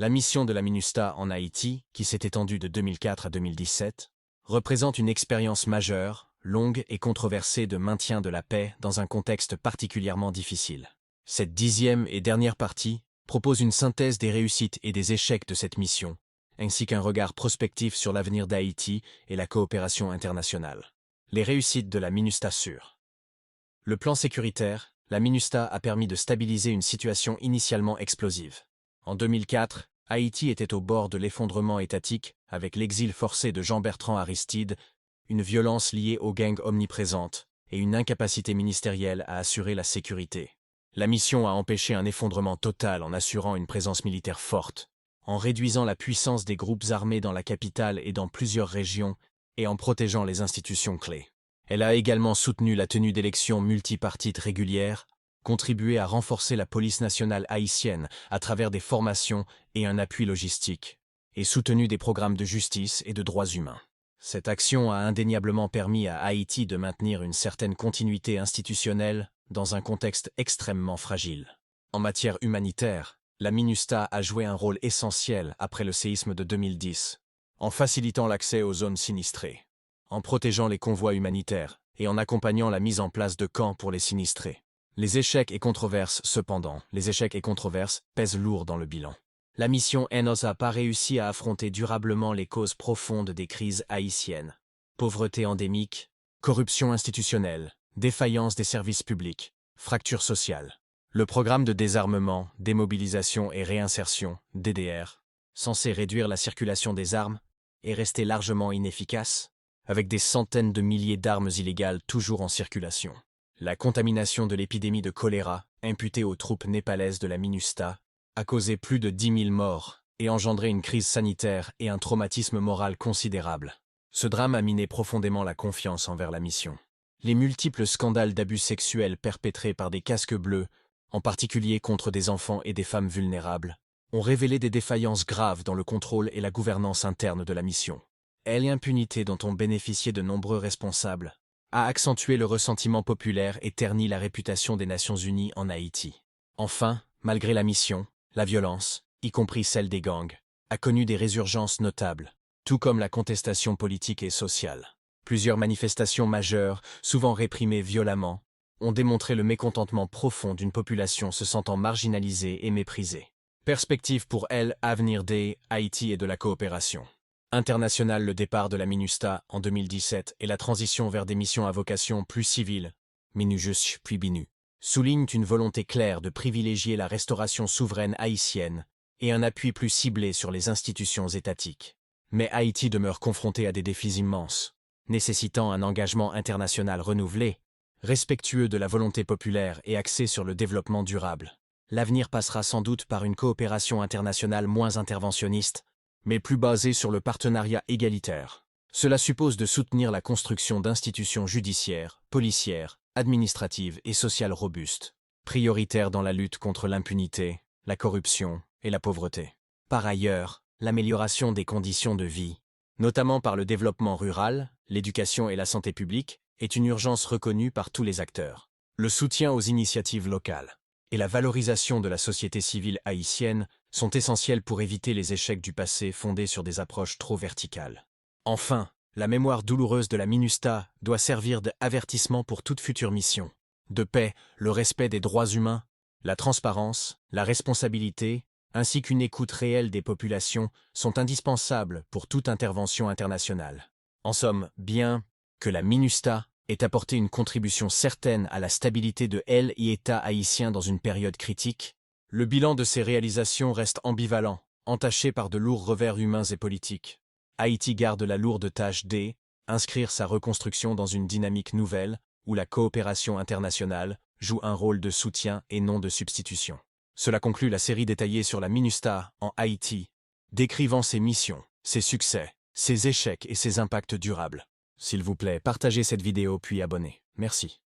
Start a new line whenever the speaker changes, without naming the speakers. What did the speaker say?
La mission de la MINUSTAH en Haïti, qui s'est étendue de 2004 à 2017, représente une expérience majeure, longue et controversée de maintien de la paix dans un contexte particulièrement difficile. Cette 10e et dernière partie propose une synthèse des réussites et des échecs de cette mission, ainsi qu'un regard prospectif sur l'avenir d'Haïti et la coopération internationale. Les réussites de la MINUSTAH sur le plan sécuritaire, la MINUSTAH a permis de stabiliser une situation initialement explosive. En 2004, Haïti était au bord de l'effondrement étatique avec l'exil forcé de Jean-Bertrand Aristide, une violence liée aux gangs omniprésentes et une incapacité ministérielle à assurer la sécurité. La mission a empêché un effondrement total en assurant une présence militaire forte, en réduisant la puissance des groupes armés dans la capitale et dans plusieurs régions et en protégeant les institutions clés. Elle a également soutenu la tenue d'élections multipartites régulières, contribué à renforcer la police nationale haïtienne à travers des formations et un appui logistique, et soutenu des programmes de justice et de droits humains. Cette action a indéniablement permis à Haïti de maintenir une certaine continuité institutionnelle dans un contexte extrêmement fragile. En matière humanitaire, la MINUSTAH a joué un rôle essentiel après le séisme de 2010, en facilitant l'accès aux zones sinistrées, en protégeant les convois humanitaires et en accompagnant la mise en place de camps pour les sinistrés. Les échecs et controverses pèsent lourd dans le bilan. La mission n'a pas réussi à affronter durablement les causes profondes des crises haïtiennes. Pauvreté endémique, corruption institutionnelle, défaillance des services publics, fracture sociale. Le programme de désarmement, démobilisation et réinsertion, DDR, censé réduire la circulation des armes, est resté largement inefficace, avec des centaines de milliers d'armes illégales toujours en circulation. La contamination de l'épidémie de choléra, imputée aux troupes népalaises de la MINUSTAH, a causé plus de 10 000 morts et engendré une crise sanitaire et un traumatisme moral considérable. Ce drame a miné profondément la confiance envers la mission. Les multiples scandales d'abus sexuels perpétrés par des casques bleus, en particulier contre des enfants et des femmes vulnérables, ont révélé des défaillances graves dans le contrôle et la gouvernance interne de la mission. L'impunité dont ont bénéficié de nombreux responsables a accentué le ressentiment populaire et terni la réputation des Nations Unies en Haïti. Enfin, malgré la mission, la violence, y compris celle des gangs, a connu des résurgences notables, tout comme la contestation politique et sociale. Plusieurs manifestations majeures, souvent réprimées violemment, ont démontré le mécontentement profond d'une population se sentant marginalisée et méprisée. Perspective pour avenir des Haïti et de la coopération internationale. Le départ de la MINUSTAH en 2017 et la transition vers des missions à vocation plus civile, MINUJUS puis BINU, soulignent une volonté claire de privilégier la restauration souveraine haïtienne et un appui plus ciblé sur les institutions étatiques. Mais Haïti demeure confronté à des défis immenses, nécessitant un engagement international renouvelé, respectueux de la volonté populaire et axé sur le développement durable. L'avenir passera sans doute par une coopération internationale moins interventionniste, mais plus basée sur le partenariat égalitaire. Cela suppose de soutenir la construction d'institutions judiciaires, policières, administratives et sociales robustes, prioritaires dans la lutte contre l'impunité, la corruption et la pauvreté. Par ailleurs, l'amélioration des conditions de vie, notamment par le développement rural, l'éducation et la santé publique, est une urgence reconnue par tous les acteurs. Le soutien aux initiatives locales et la valorisation de la société civile haïtienne sont essentiels pour éviter les échecs du passé fondés sur des approches trop verticales. Enfin, la mémoire douloureuse de la MINUSTAH doit servir d'avertissement pour toute future mission. De paix, le respect des droits humains, la transparence, la responsabilité, ainsi qu'une écoute réelle des populations sont indispensables pour toute intervention internationale. En somme, bien que la MINUSTAH ait apporté une contribution certaine à la stabilité de l'État haïtien dans une période critique, le bilan de ces réalisations reste ambivalent, entaché par de lourds revers humains et politiques. Haïti garde la lourde tâche d'inscrire sa reconstruction dans une dynamique nouvelle, où la coopération internationale joue un rôle de soutien et non de substitution. Cela conclut la série détaillée sur la MINUSTAH en Haïti, décrivant ses missions, ses succès, ses échecs et ses impacts durables. S'il vous plaît, partagez cette vidéo puis abonnez. Merci.